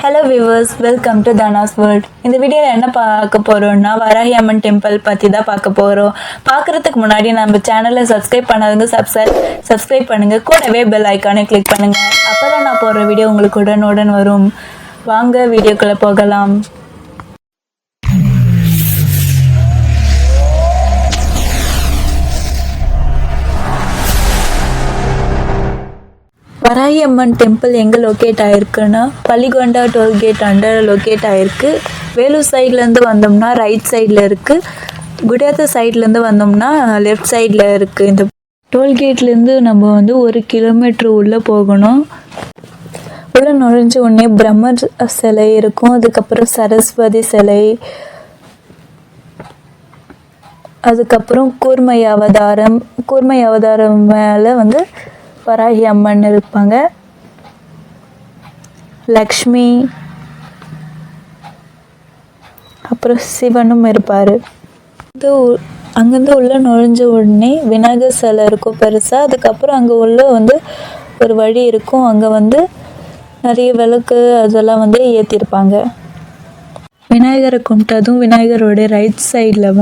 Hello viewers, welcome to தனாஸ் world. இந்த வீடியோவில் என்ன பார்க்க போகிறோம்னா வராகி அம்மன் டெம்பிள் பற்றி தான் பார்க்க போகிறோம். பார்க்குறதுக்கு முன்னாடி நம்ம சேனலை சப்ஸ்கிரைப் பண்ணாதவங்க சப்ஸ்கிரைப் பண்ணுங்கள். கூடவே பெல் ஐக்கானை கிளிக் பண்ணுங்கள். அப்போ தான் நான் போடுற வீடியோ உங்களுக்கு உடனுடன் வரும். வாங்க வீடியோக்குள்ளே போகலாம். வராகி அம்மன் டெம்பிள் எங்கே லொக்கேட் ஆகிருக்குன்னா பள்ளிகொண்டா டோல்கேட் அண்டர் லொக்கேட் ஆகிருக்கு. வேலூர் சைட்லேருந்து வந்தோம்னா ரைட் சைடில் இருக்குது. குடியாத்த சைட்லேருந்து வந்தோம்னா லெஃப்ட் சைடில் இருக்குது. இந்த டோல்கேட்லேருந்து நம்ம 1 கிலோமீட்ரு உள்ளே போகணும். உள்ளே நுழைஞ்ச உடனே பிரம்மர் சிலை இருக்கும். அதுக்கப்புறம் சரஸ்வதி சிலை, அதுக்கப்புறம் கூர்மை அவதாரம் மேலே வராகி அம்மன் இருப்பாங்க. லக்ஷ்மி, அப்புறம் சிவனும் இருப்பார். அங்கேருந்து உள்ளே நுழைஞ்ச உடனே விநாயகர் சிலை இருக்கும் பெருசாக. அதுக்கப்புறம் அங்கே உள்ள ஒரு வழி இருக்கும். அங்கே நிறைய விளக்கு அதெல்லாம் ஏற்றிருப்பாங்க. விநாயகரை கும்பிட்டதும் விநாயகரோடைய ரைட் சைடில்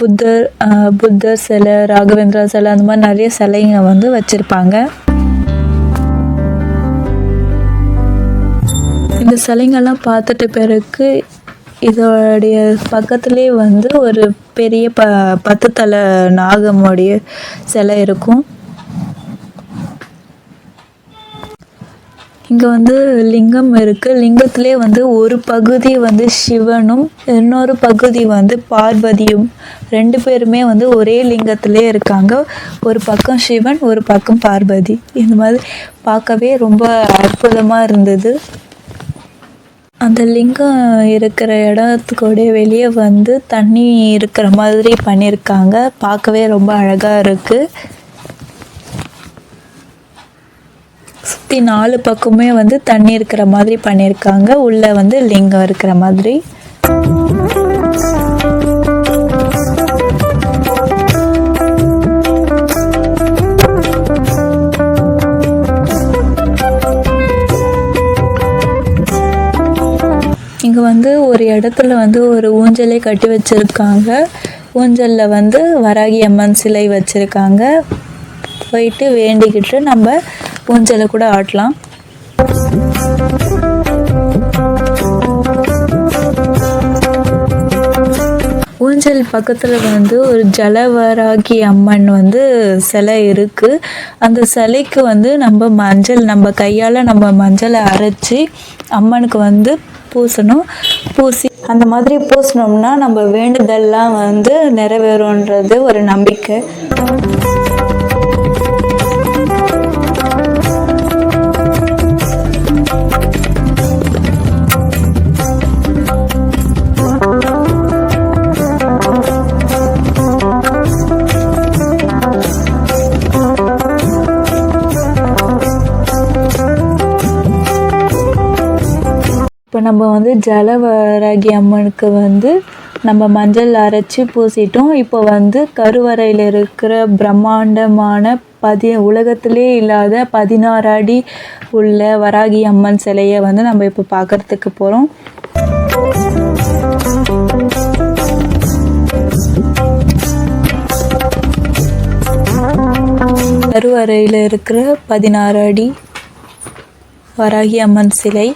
புத்தர் சிலை, ராகவேந்திரா சிலை, அந்த மாதிரி நிறைய சிலைங்க வச்சுருப்பாங்க. இந்த சிலைங்கெல்லாம் பார்த்துட்ட பிறகு இதோடைய பக்கத்துலேயே ஒரு பெரிய 10 தலை நாகமுடைய சிலை இருக்கும். இங்கே லிங்கம் இருக்குது. லிங்கத்திலே ஒரு பகுதி சிவனும் இன்னொரு பகுதி பார்வதியும் 2 பேருமே ஒரே லிங்கத்திலே இருக்காங்க. ஒரு பக்கம் சிவன், ஒரு பக்கம் பார்வதி. இந்த மாதிரி பார்க்கவே ரொம்ப அற்புதமாக இருந்தது. அந்த லிங்கம் இருக்கிற இடத்துக்கூட வெளியே தண்ணி இருக்கிற மாதிரி பண்ணியிருக்காங்க. பார்க்கவே ரொம்ப அழகாக இருக்குது. சுற்றி 4 பக்கமே தண்ணி இருக்கிற மாதிரி பண்ணியிருக்காங்க. உள்ளே லிங்கம் இருக்கிற மாதிரி. இங்கே ஒரு இடத்துல ஒரு ஊஞ்சலே கட்டி வச்சுருக்காங்க. ஊஞ்சலில் வராகி அம்மன் சிலை வச்சுருக்காங்க. போயிட்டு வேண்டிக்கிட்டு நம்ம ஊஞ்சலை கூட ஆட்டலாம். ஊஞ்சல் பக்கத்தில் ஒரு ஜலவராகி அம்மன் சிலை இருக்குது. அந்த சிலைக்கு நம்ம கையால் மஞ்சளை அரைச்சி அம்மனுக்கு பூசணும். பூசி அந்த மாதிரி பூசினோம்னா நம்ம வேண்டுதல்லாம் நிறைவேறும்ன்றது ஒரு நம்பிக்கை. இப்போ நம்ம ஜலவராகி அம்மனுக்கு நம்ம மஞ்சள் அரைச்சி பூசிட்டோம். இப்போ கருவறையில் இருக்கிற பிரம்மாண்டமான உலகத்திலே இல்லாத 16 அடி உள்ள வராகி அம்மன் சிலையை நம்ம இப்போ பார்க்குறதுக்கு போகிறோம். கருவறையில் இருக்கிற 16 அடி வராகி அம்மன் சிலை.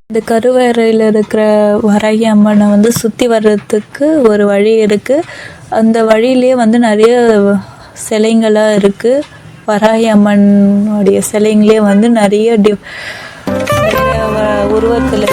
இந்த கருவறையில் இருக்கிற வராகி அம்மனை சுற்றி வர்றதுக்கு ஒரு வழி இருக்குது. அந்த வழியிலே நிறைய சிலைங்களாக இருக்குது. வராகி அம்மனுடைய சிலைங்களே நிறைய உருவத்தில்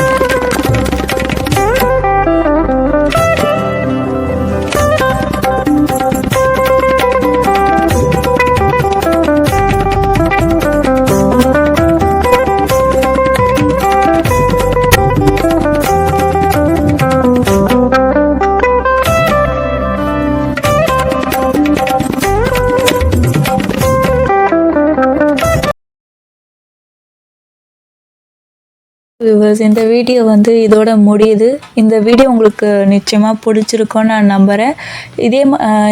வியூவர்ஸ், இந்த வீடியோ வந்து இதோட முடியுது. இந்த வீடியோ உங்களுக்கு நிச்சயமாக பிடிச்சிருக்கோன்னு நான் நம்புகிறேன்.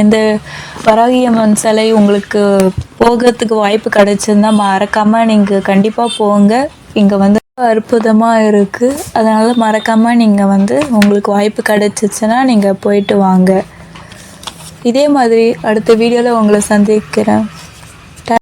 இந்த வராகியம்மன் சிலை உங்களுக்கு போகிறதுக்கு வாய்ப்பு கிடைச்சிருந்தா மறக்காமல் நீங்கள் கண்டிப்பாக போங்க. இங்கே வந்து அற்புதமாக இருக்குது. அதனால் மறக்காமல் நீங்கள் வந்து உங்களுக்கு வாய்ப்பு கிடைச்சிச்சுன்னா நீங்கள் போயிட்டு வாங்க. இதே மாதிரி அடுத்த வீடியோவில் உங்களை சந்திக்கிறேன்.